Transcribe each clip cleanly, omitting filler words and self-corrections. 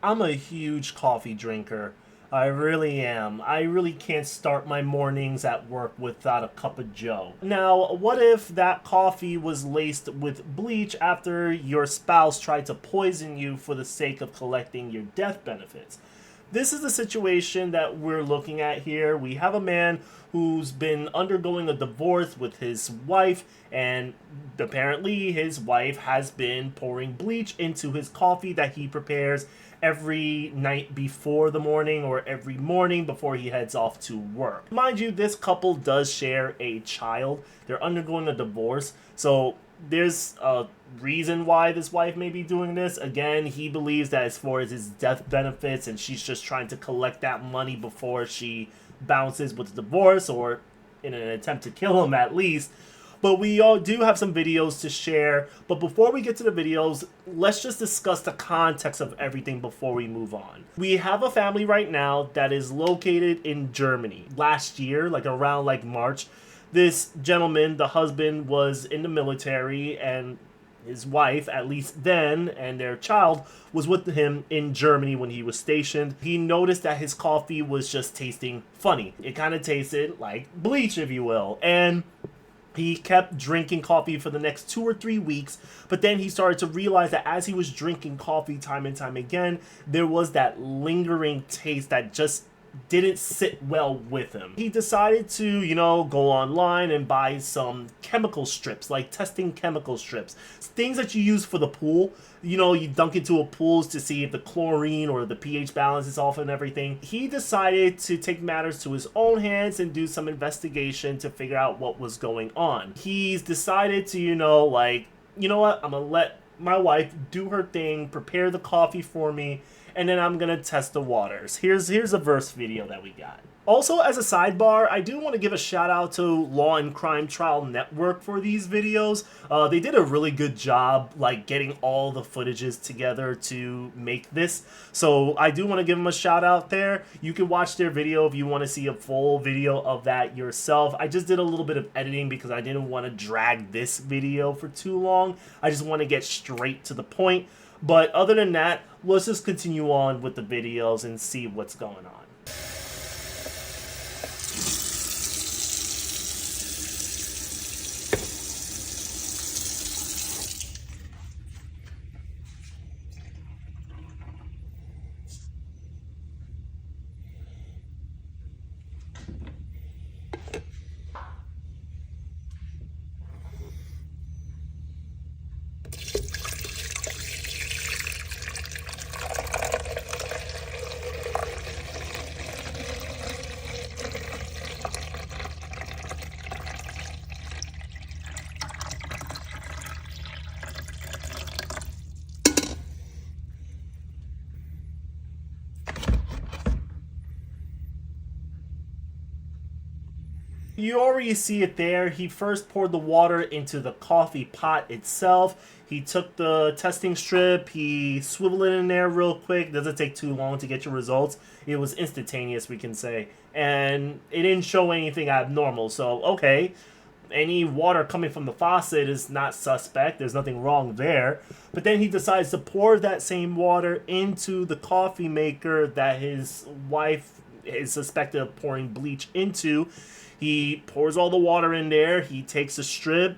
I'm a huge coffee drinker. I really am. I really can't start my mornings at work without a cup of joe. Now, what if that coffee was laced with bleach after your spouse tried to poison you for the sake of collecting your death benefits? This is the situation that we're looking at here. We have a man who's been undergoing a divorce with his wife, and apparently his wife has been pouring bleach into his coffee that he prepares every night before the morning or every morning before he heads off to work. Mind you, this couple does share a child. They're undergoing a divorce, so there's a reason why this wife may be doing this. Again, he believes that as far as his death benefits, and she's just trying to collect that money before she bounces with the divorce, or in an attempt to kill him at least. But we all do have some videos to share. But before we get to the videos, let's just discuss the context of everything before we move on. We have a family right now that is located in Germany. Last year, like around like March, this gentleman, the husband, was in the military, and his wife, at least then, and their child was with him in Germany when he was stationed. He noticed that his coffee was just tasting funny. It kind of tasted like bleach, if you will. And he kept drinking coffee for the next 2 or 3 weeks, but then he started to realize that as he was drinking coffee time and time again, there was that lingering taste that just didn't sit well with him. He decided to, go online and buy some chemical strips, like testing chemical strips. Things that you use for the pool. You dunk into a pool to see if the chlorine or the pH balance is off and everything. He decided to take matters to his own hands and do some investigation to figure out what was going on. He's decided to, you know what, I'm gonna let my wife do her thing, prepare the coffee for me, and then I'm gonna test the waters. Here's a verse video that we got. Also, as a sidebar, I do want to give a shout out to Law and Crime Trial Network for these videos. They did a really good job, like getting all the footages together to make this. So I do want to give them a shout out there. You can watch their video if you want to see a full video of that yourself. I just did a little bit of editing because I didn't want to drag this video for too long. I just want to get straight to the point. But other than that, let's just continue on with the videos and see what's going on. You already see it there. He first poured the water into the coffee pot itself. He took the testing strip, he swiveled it in there real quick. Doesn't take too long to get your results. It was instantaneous, we can say. And it didn't show anything abnormal. So, okay, any water coming from the faucet is not suspect. There's nothing wrong there. But then he decides to pour that same water into the coffee maker that his wife is suspected of pouring bleach into. He pours all the water in there. He takes a strip,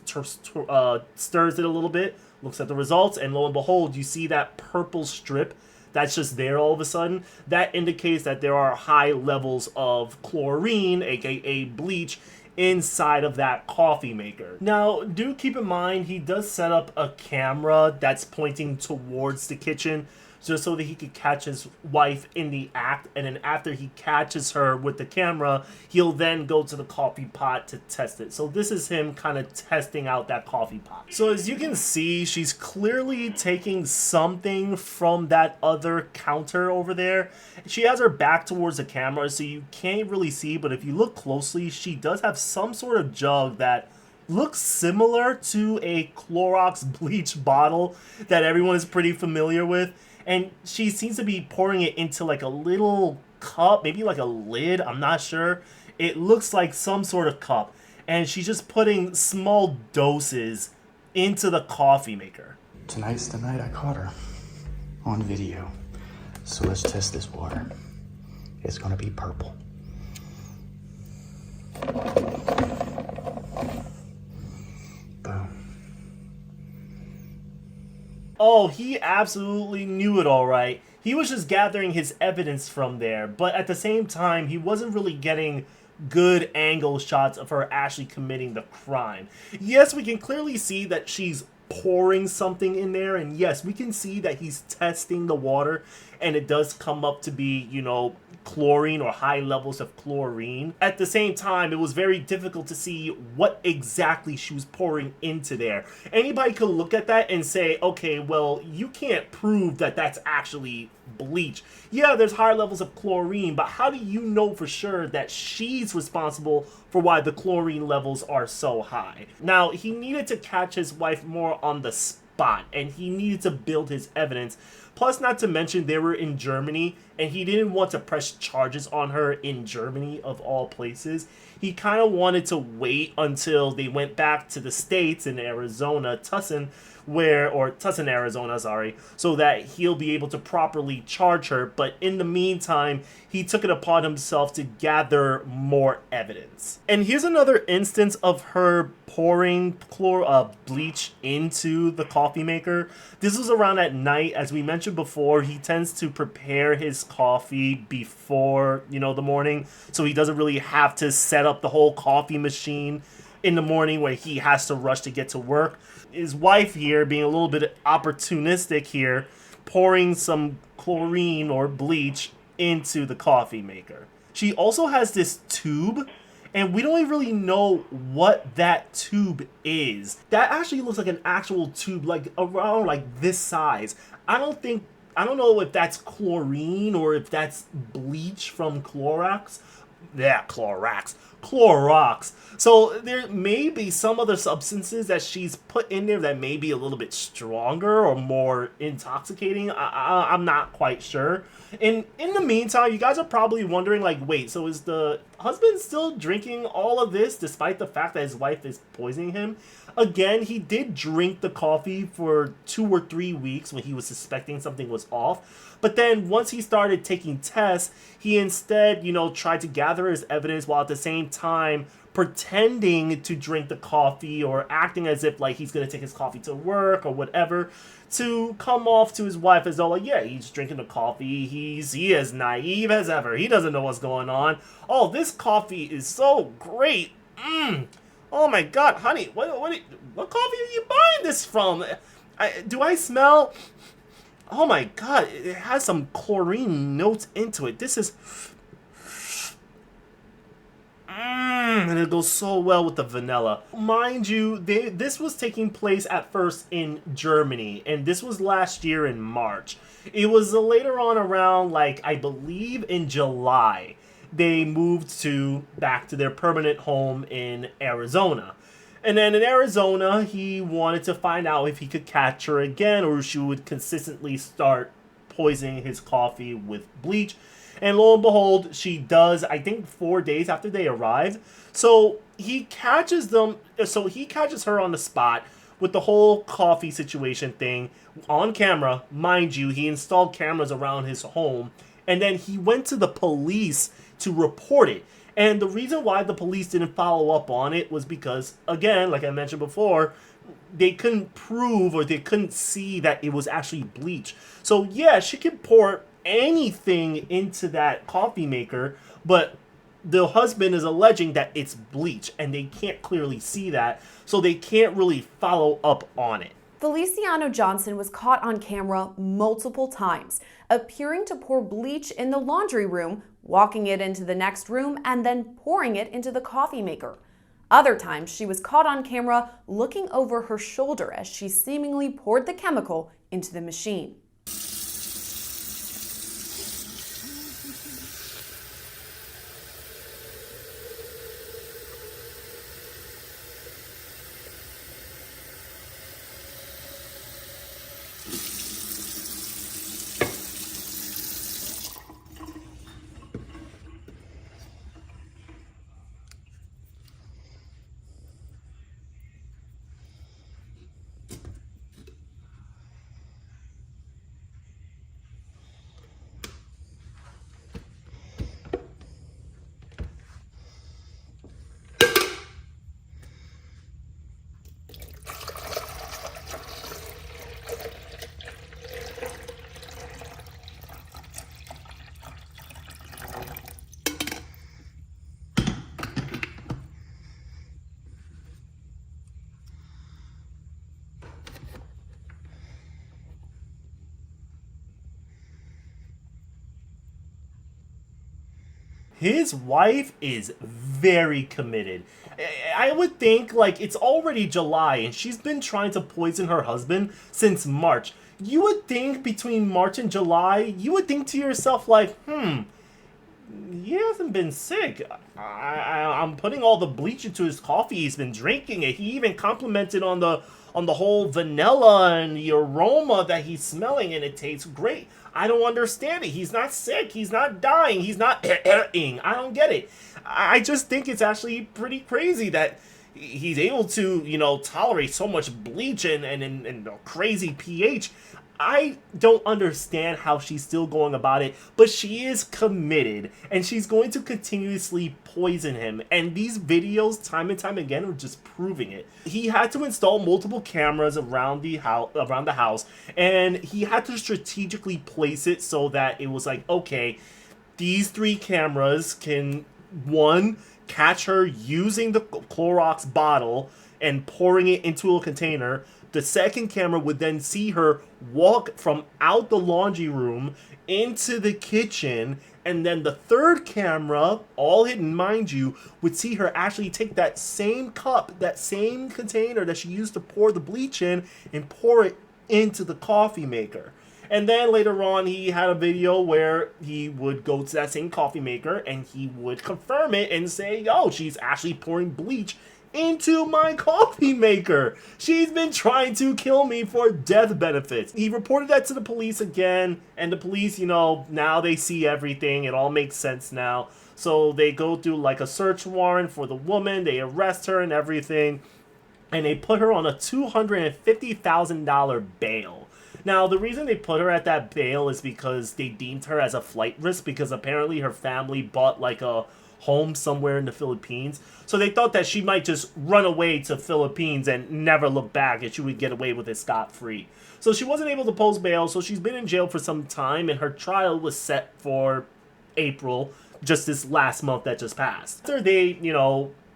stirs it a little bit, looks at the results, and lo and behold, you see that purple strip that's just there all of a sudden. That indicates that there are high levels of chlorine, aka bleach, inside of that coffee maker. Now, do keep in mind, he does set up a camera that's pointing towards the kitchen just so that he could catch his wife in the act, and then after he catches her with the camera, he'll then go to the coffee pot to test it. So this is him kind of testing out that coffee pot. So as you can see, she's clearly taking something from that other counter over there. She has her back towards the camera, so you can't really see, but if you look closely, she does have some sort of jug that looks similar to a Clorox bleach bottle that everyone is pretty familiar with. And she seems to be pouring it into like a little cup, maybe like a lid, I'm not sure. It looks like some sort of cup. And she's just putting small doses into the coffee maker. Tonight's the night I caught her on video. So let's test this water. It's gonna be purple. Boom. Oh, he absolutely knew it all right. He was just gathering his evidence from there, but at the same time, he wasn't really getting good angle shots of her actually committing the crime. Yes, we can clearly see that she's pouring something in there, and yes, we can see that he's testing the water, and it does come up to be, you know, chlorine or high levels of chlorine. At the same time, it was very difficult to see what exactly she was pouring into there. Anybody could look at that and say, okay, well, you can't prove that that's actually bleach. Yeah, there's higher levels of chlorine, but how do you know for sure that she's responsible for why the chlorine levels are so high? Now, he needed to catch his wife more on the spot, and he needed to build his evidence. Plus, not to mention, they were in Germany, and he didn't want to press charges on her in Germany, of all places. He kind of wanted to wait until they went back to the States in Arizona, Tucson, Arizona, so that he'll be able to properly charge her. But in the meantime, he took it upon himself to gather more evidence. And here's another instance of her pouring bleach into the coffee maker. This was around at night. As we mentioned before, he tends to prepare his coffee before, you know, the morning, so he doesn't really have to set up the whole coffee machine in the morning where he has to rush to get to work. His wife here, being a little bit opportunistic here, pouring some chlorine or bleach into the coffee maker. She also has this tube, and we don't really know what that tube is. That actually looks like an actual tube, like around like this size. I don't know if that's chlorine or if that's bleach from Clorox. Yeah, Clorox. So there may be some other substances that she's put in there that may be a little bit stronger or more intoxicating. I'm not quite sure. And in the meantime, you guys are probably wondering, like, wait, so is the husband still drinking all of this despite the fact that his wife is poisoning him? Again, he did drink the coffee for 2 or 3 weeks when he was suspecting something was off. But then once he started taking tests, he instead, you know, tried to gather his evidence while at the same time pretending to drink the coffee or acting as if like he's going to take his coffee to work or whatever, to come off to his wife as though like, yeah, he's drinking the coffee. He is naive as ever. He doesn't know what's going on. Oh, this coffee is so great. Oh my God, honey, what coffee are you buying this from? Do I smell? Oh my God, it has some chlorine notes into it. This is... and it goes so well with the vanilla. Mind you, this was taking place at first in Germany, and this was last year in March. It was later on around, like, I believe in July, they moved back to their permanent home in Arizona. And then in Arizona, he wanted to find out if he could catch her again or she would consistently start poisoning his coffee with bleach. And lo and behold, she does, I think 4 days after they arrived. So he catches her on the spot with the whole coffee situation thing on camera. Mind you, he installed cameras around his home. And then he went to the police to report it. And the reason why the police didn't follow up on it was because, again, like I mentioned before, they couldn't prove or they couldn't see that it was actually bleach. So yeah, she could pour anything into that coffee maker, but the husband is alleging that it's bleach and they can't clearly see that, so they can't really follow up on it. Feliciano Johnson was caught on camera multiple times, appearing to pour bleach in the laundry room, walking it into the next room, and then pouring it into the coffee maker. Other times, she was caught on camera looking over her shoulder as she seemingly poured the chemical into the machine. his wife is very committed. I would think, like, it's already July and she's been trying to poison her husband since March. You would think between March and July, you would think to yourself, like, he hasn't been sick. I'm putting all the bleach into his coffee. He's been drinking it. He even complimented on the whole vanilla and the aroma that he's smelling, and it tastes great. I don't understand it. He's not sick. He's not dying. He's not ing. I don't get it. I just think it's actually pretty crazy that he's able to, tolerate so much bleach and crazy pH. I don't understand how she's still going about it, but she is committed, and she's going to continuously poison him. And these videos, time and time again, are just proving it. He had to install multiple cameras around the house, and he had to strategically place it so that it was like, okay, these 3 cameras can, 1, catch her using the Clorox bottle and pouring it into a container. The second camera would then see her walk from out the laundry room into the kitchen, and then the third camera, all hidden mind you, would see her actually take that same cup, that same container that she used to pour the bleach in, and pour it into the coffee maker. And then later on, he had a video where he would go to that same coffee maker and he would confirm it and say, yo, she's actually pouring bleach into my coffee maker. She's been trying to kill me for death benefits. He reported that to the police again, and the police, now they see everything. It all makes sense now. So they go through like a search warrant for the woman. They arrest her and everything, and they put her on a $250,000 bail. Now, the reason they put her at that bail is because they deemed her as a flight risk, because apparently her family bought like a home somewhere in the Philippines. So they thought that she might just run away to Philippines and never look back, and she would get away with it scot-free. So she wasn't able to post bail, so she's been in jail for some time, and her trial was set for April, just this last month that just passed. After they,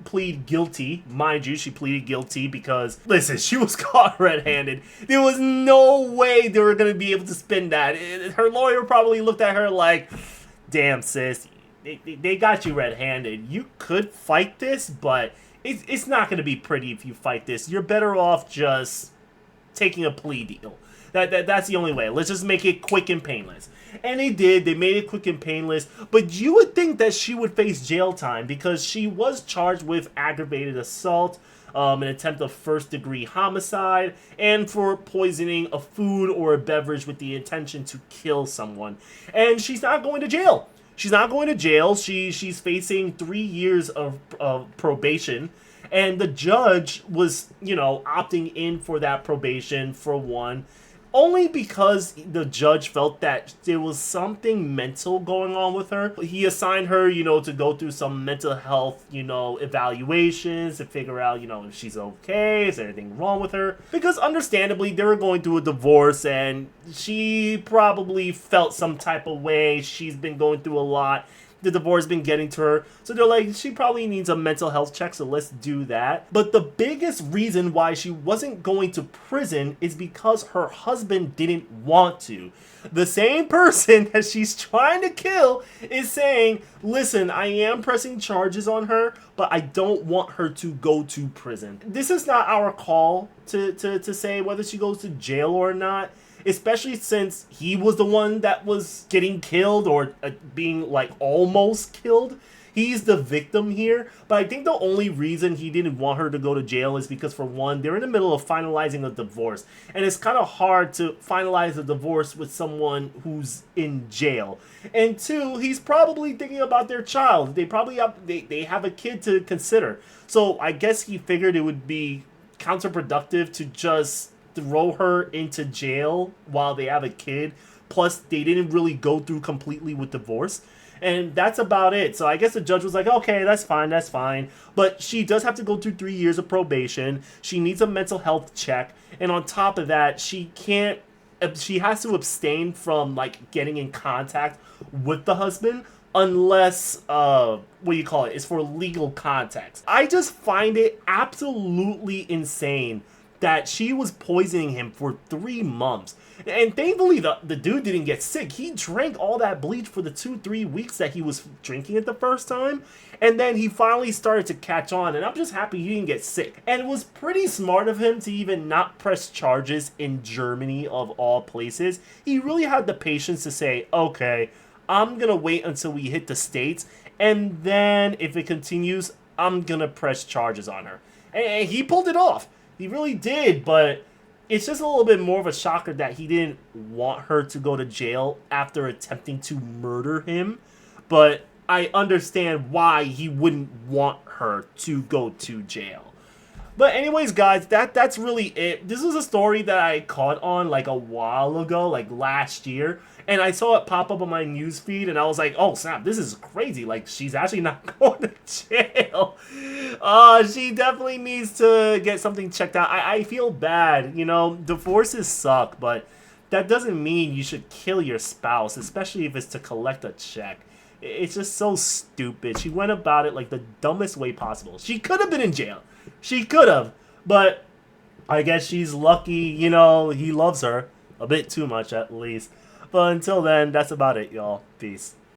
plead guilty, mind you, she pleaded guilty because, listen, she was caught red-handed. There was no way they were going to be able to spin that. Her lawyer probably looked at her like, damn, sis, they got you red-handed. You could fight this, but it's not going to be pretty if you fight this. You're better off just taking a plea deal. That's the only way. Let's just make it quick and painless. And they did. They made it quick and painless. But you would think that she would face jail time because she was charged with aggravated assault, an attempt of first-degree homicide, and for poisoning a food or a beverage with the intention to kill someone. And she's not going to jail. She's not going to jail. She's facing 3 years of probation. And the judge was, opting in for that probation for one, only because the judge felt that there was something mental going on with her. He assigned her, to go through some mental health, evaluations to figure out, if she's okay, is there anything wrong with her? Because understandably, they were going through a divorce and she probably felt some type of way. She's been going through a lot. The divorce has been getting to her. So they're like, she probably needs a mental health check, so let's do that. But the biggest reason why she wasn't going to prison is because her husband didn't want to. The same person that she's trying to kill is saying, listen, I am pressing charges on her, but I don't want her to go to prison. This is not our call to say whether she goes to jail or not. Especially since he was the one that was getting killed or being like almost killed. He's the victim here. But I think the only reason he didn't want her to go to jail is because, for one, they're in the middle of finalizing a divorce. And it's kind of hard to finalize a divorce with someone who's in jail. And two, he's probably thinking about their child. They probably have a kid to consider. So I guess he figured it would be counterproductive to just throw her into jail while they have a kid. Plus, they didn't really go through completely with divorce. And that's about it. So I guess the judge was like, okay, that's fine. But she does have to go through 3 years of probation. She needs a mental health check. And on top of that, she has to abstain from like getting in contact with the husband unless, it's for legal context. I just find it absolutely insane that she was poisoning him for 3 months. And thankfully, the dude didn't get sick. He drank all that bleach for the 2-3 weeks that he was drinking it the first time. And then he finally started to catch on. And I'm just happy he didn't get sick. And it was pretty smart of him to even not press charges in Germany, of all places. He really had the patience to say, okay, I'm going to wait until we hit the States. And then if it continues, I'm going to press charges on her. And he pulled it off. He really did, but it's just a little bit more of a shocker that he didn't want her to go to jail after attempting to murder him. But I understand why he wouldn't want her to go to jail. But anyways, guys, that's really it. This was a story that I caught on like a while ago, like last year. And I saw it pop up on my newsfeed, and I was like, oh, snap, this is crazy. Like, she's actually not going to jail. She definitely needs to get something checked out. I feel bad. You know, divorces suck, but that doesn't mean you should kill your spouse, especially if it's to collect a check. It's just so stupid. She went about it like the dumbest way possible. She could have been in jail. She could have. But I guess she's lucky, you know, he loves her. A bit too much, at least. But until then, that's about it, y'all. Peace.